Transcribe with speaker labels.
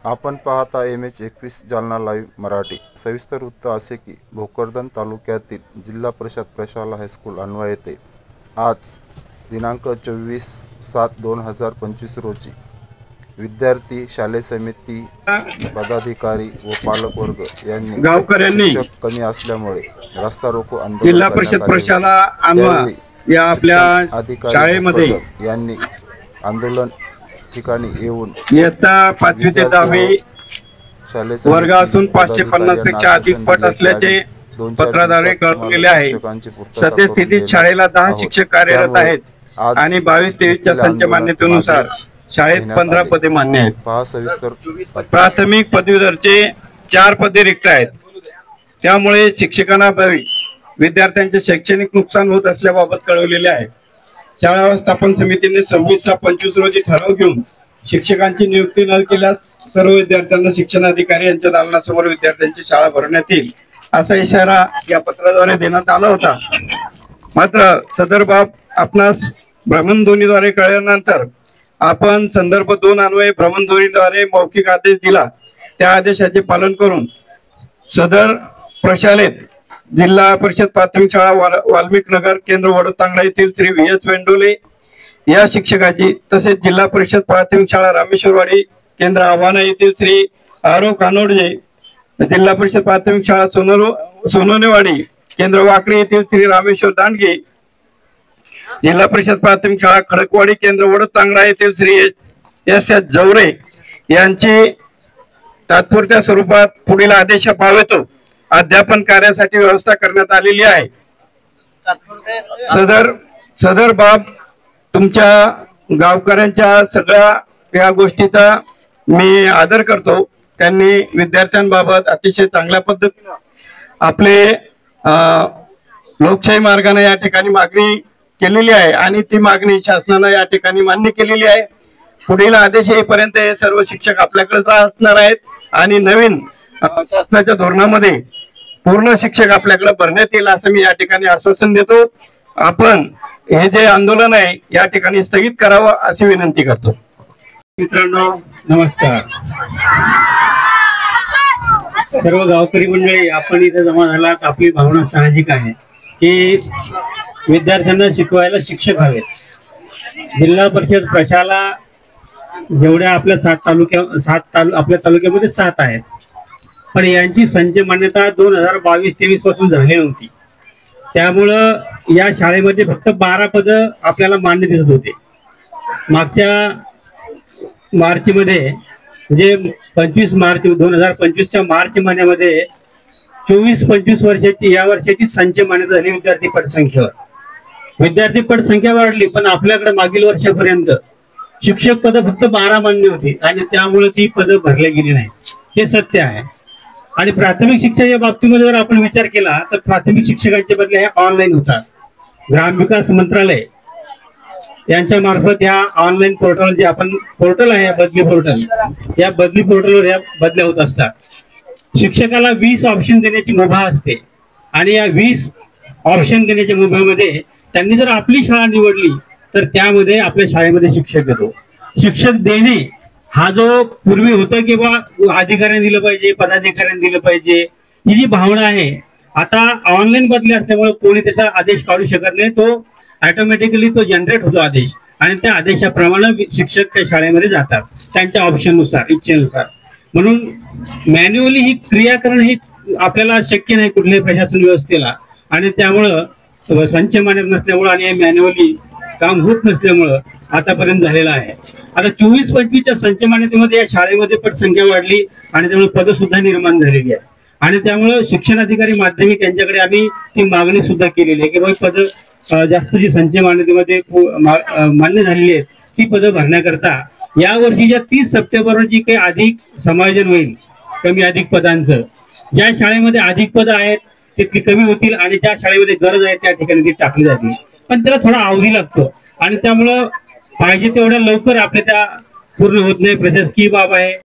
Speaker 1: आपण पाहता MH21 Jalna live Marathi. सविस्तर वृत्त असे की भोकरदन तालुक्यातील जिल्हा परिषद प्रशाला हायस्कूल अन्वय येथे आज दिनांक 24/7/2025 रोजी विद्यार्थी, शालेय समिती, पदाधिकारी व पालक वर्ग यांनी
Speaker 2: गावकऱ्यांनी
Speaker 1: शिक्षक कमी असल्यामुळे रस्ता रोको आंदोलन
Speaker 2: जिल्हा परिषद
Speaker 1: करण्यात आले
Speaker 2: प्रशाला
Speaker 1: होते। त्यावेळी
Speaker 2: या आपल्या
Speaker 1: शिक्षण अधिकारी
Speaker 2: शाळेमध्ये
Speaker 1: भोकरदन यांनी आंदोलन ठिकाणी येऊन
Speaker 2: इयत्ता 5वी ते 10वी वर्गातून 550 पेक्षा अधिक पट असल्याचे पत्राद्वारे कळवलेले आहे। सद्यस्थितीत शाळेला 10 शिक्षक कार्यरत आहेत आणि 22-23च्या संच मान्यतेनुसार शाळेत 15 पदे मान्य आहेत।
Speaker 1: पहा सविस्तर।
Speaker 2: प्राथमिक पदवीधरचे 4 पदे रिक्त आहेत। त्यामुळे शिक्षकांना विद्यार्थ्यांचे शैक्षणिक नुकसान होत असल्याबाबत कळवलेले आहे। शाळा व्यवस्थापन समितीने 26/25 रोजी ठराव घेऊन शिक्षकांची नियुक्ती न केल्यास सर्व विद्यार्थ्यांना शिक्षण अधिकारी यांच्या दालनासमोर विद्यार्थ्यांची शाळा भरण्यात येईल असा इशारा या पत्राद्वारे देण्यात आला होता। मात्र सदर बाब आपणास भ्रमणध्वनीद्वारे कळल्यानंतर आपण संदर्भ 2 अन्वये भ्रमणध्वनीद्वारे मौखिक आदेश दिला। त्या आदेशाचे पालन करून सदर प्रशालेत जिल्हा परिषद प्राथमिक शाळा वाल्मिक नगर केंद्र वडोतांगडा येथील श्री VS वेंडोले या शिक्षकाची, तसेच जिल्हा परिषद प्राथमिक शाळा रामेश्वरवाडी केंद्र आव्हाना येथील श्री आरव कानोडजे, जिल्हा परिषद प्राथमिक शाळा सोनोनेवाडी केंद्र वाकडी येथील श्री रामेश्वर दांडगे, जिल्हा परिषद प्राथमिक शाळा खडकवाडी केंद्र वडोतांगडा येथील श्री SS जवरे यांची तात्पुरत्या स्वरूपात पुढील आदेशापावेतो अध्यापन कार्यासाठी व्यवस्था करण्यात आलेली आहे। सदर बाब तुमच्या गावकऱ्यांच्या सगळ्या या गोष्टीचा मी आदर करतो। त्यांनी विद्यार्थ्यांबाबत अतिशय चांगल्या पद्धतीने आपले लोकशाही मार्गाने या ठिकाणी मागणी केलेली आहे आणि ती मागणी शासनानं या ठिकाणी मान्य केलेली आहे। पुढील आदेश येईपर्यंत हे सर्व शिक्षक आपल्याकडे असणार आहेत आणि नवीन शासनाच्या धोरणामध्ये पूर्ण शिक्षक आपल्याकडे भरण्यात येईल असं मी या ठिकाणी आश्वासन देतो। आपण हे जे आंदोलन आहे या ठिकाणी स्थगित करावं अशी विनंती करतो।
Speaker 3: मित्रांनो नमस्कार। सर्व गावकरी मंडळी आपण इथे जमा झालात। आपली भावना साहजिक आहे की विद्यार्थ्यांना शिकवायला शिक्षक हवेत। जिल्हा परिषद प्रशाला जेवढ्या आपल्या 7 आपल्या तालुक्यामध्ये 7 आहेत, पण यांची संच मान्यता 2022-23 पासून झाली नव्हती। त्यामुळं या शाळेमध्ये फक्त 12 पदं आपल्याला मान्य दिसत होते। मागच्या मार्च मध्ये म्हणजे 25 मार्च 2025च्या मार्च महिन्यामध्ये 24-25 वर्षाची या वर्षाची संच मान्यता झाली विद्यार्थी पट संख्येवर। विद्यार्थी पट संख्या वाढली, पण आपल्याकडे मागील वर्षापर्यंत शिक्षक पद फक्त 12 मान्य होती आणि त्यामुळे ती पदं भरली गेली नाही, हे सत्य आहे। आणि प्राथमिक शिक्षणाच्या बाबतीमध्ये जर आपण विचार केला तर प्राथमिक शिक्षकांचे बदल्या ह्या ऑनलाईन होतात। ग्रामविकास मंत्रालय यांच्या मार्फत या ऑनलाईन पोर्टल जे आपण पोर्टल आहे बदली पोर्टल, या बदली पोर्टलवर या बदल्या होत असतात। शिक्षकाला 20 ऑप्शन देण्याची मुभा असते आणि या 20 ऑप्शन देण्याच्या मुभेमध्ये त्यांनी जर आपली शाळा निवडली तर त्यामध्ये आपल्या शाळेमध्ये शिक्षक येतो। शिक्षक देणे हा जो पूर्वी होता की बा अधिकाऱ्यांनी दिलं पाहिजे, पदाधिकाऱ्यांनी दिलं पाहिजे, ही जी भावना आहे आता ऑनलाईन बदली असल्यामुळे कोणी त्याचा आदेश काढू शकत नाही। तो ऑटोमॅटिकली तो जनरेट होतो आदेश आणि त्या आदेशाप्रमाणे शिक्षक त्या शाळेमध्ये जातात त्यांच्या ऑप्शननुसार, इच्छेनुसार। म्हणून मॅन्युअली ही क्रिया करणं ही आपल्याला शक्य नाही कुठल्याही प्रशासन व्यवस्थेला, आणि त्यामुळं संच मान्य नसल्यामुळं आणि मॅन्युअली काम होत नसल्यामुळं आतापर्यंत झालेला आहे। आता 24-25च्या संच मान्यतेमध्ये या शाळेमध्ये पट संख्या वाढली आणि त्यामुळे पद सुद्धा निर्माण झालेली आहे आणि त्यामुळे शिक्षण अधिकारी माध्यमिक यांच्याकडे आम्ही ती मागणी सुद्धा केलेली आहे की बाबा पद जास्त जी संच मान्यतेमध्ये मान्य झालेली आहेत ती पदं भरण्याकरता या वर्षीच्या 30 सप्टेंबर रोजी काही अधिक समायोजन होईल कमी अधिक पदांचं। ज्या शाळेमध्ये अधिक पद आहेत ते कमी होतील आणि ज्या शाळेमध्ये गरज आहे त्या ठिकाणी ती टाकली जातील, पण त्याला थोडा अवधी लागतो आणि त्यामुळं पाहिजे तेवढ्या लवकर आपल्या त्या पूर्ण होत नाही। प्रशासकीय बाब आहे।